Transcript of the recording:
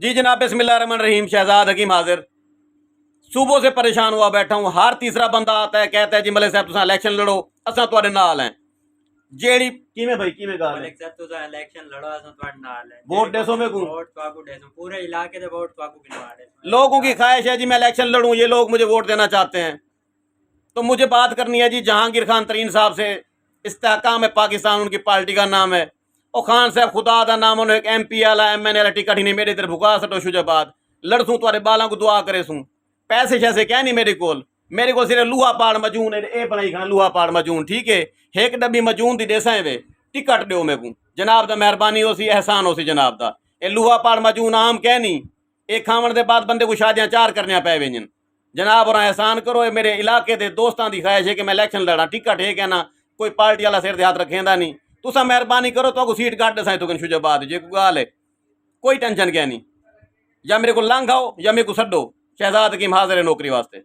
जी जनाब, बिस्मिल्लाहिर्रहमानिर्रहीम। शहजाद हकीम हाजिर। सुबह से परेशान हुआ बैठा हूँ। हर तीसरा बंदा आता है, कहता है जी मलिक साहब तुसां इलेक्शन लड़ो, असां तुहाडे नाल हैं। जेड़ी किवें भाई किवें गल है? मलिक साहब तुसां इलेक्शन लड़ो, असां तुहाडे नाल हैं। वोट देसो में को वोट तुहाकू देसो, पूरे इलाके दे वोट तुहाकू गिनवा दे। लोगों की ख्वाहिश है जी मैं इलेक्शन लड़ूं, ये लोग मुझे वोट देना चाहते हैं। तो मुझे बात करनी है जी जहांगीर खान तरीन साहब से। इस्तेहकाम है पाकिस्तान उनकी पार्टी का नाम है। और खान साहब खुदा का नाम, उन्हें एक MP आला MN आला टिकट ही नहीं मेरे इधर भुका सटो शुजाबाद लड़सूं तुहाडे बालां को दुआ करे सूं। पैसे शैसे क्या नहीं मेरे को सिर्फ लूहा पाड़ मजून ए बनाई खां लूहा पाड़ मजून, ठीक है। एक डब्बी मजून दी देसां वे टिकट दो मेरे को जनाब दा, मेहरबानी हो सी, एहसान हो सी जनाब दा। ए लूहा पाड़ मजून आम कह नहीं, एक खावन के बाद बंदे को शादियां 4 करनिया पै वेंजन जनाब। और एहसान करो, ये मेरे इलाके के दोस्तों की ख्वाहिश है कि मैं इलेक्शन लड़ा। टिकट है कहना कोई पार्टी वाला सिर हाथ रखेंदा नहीं। तुसा मेहरबानी करो तो सीट काट दसाई तो शुजाबाद जे कोई गाल है, कोई टेंशन क्या नहीं। या मेरे को लंघ आओ या मेरे को छड्डो। शहजाद हकीम हाजिर है नौकरी वास्ते।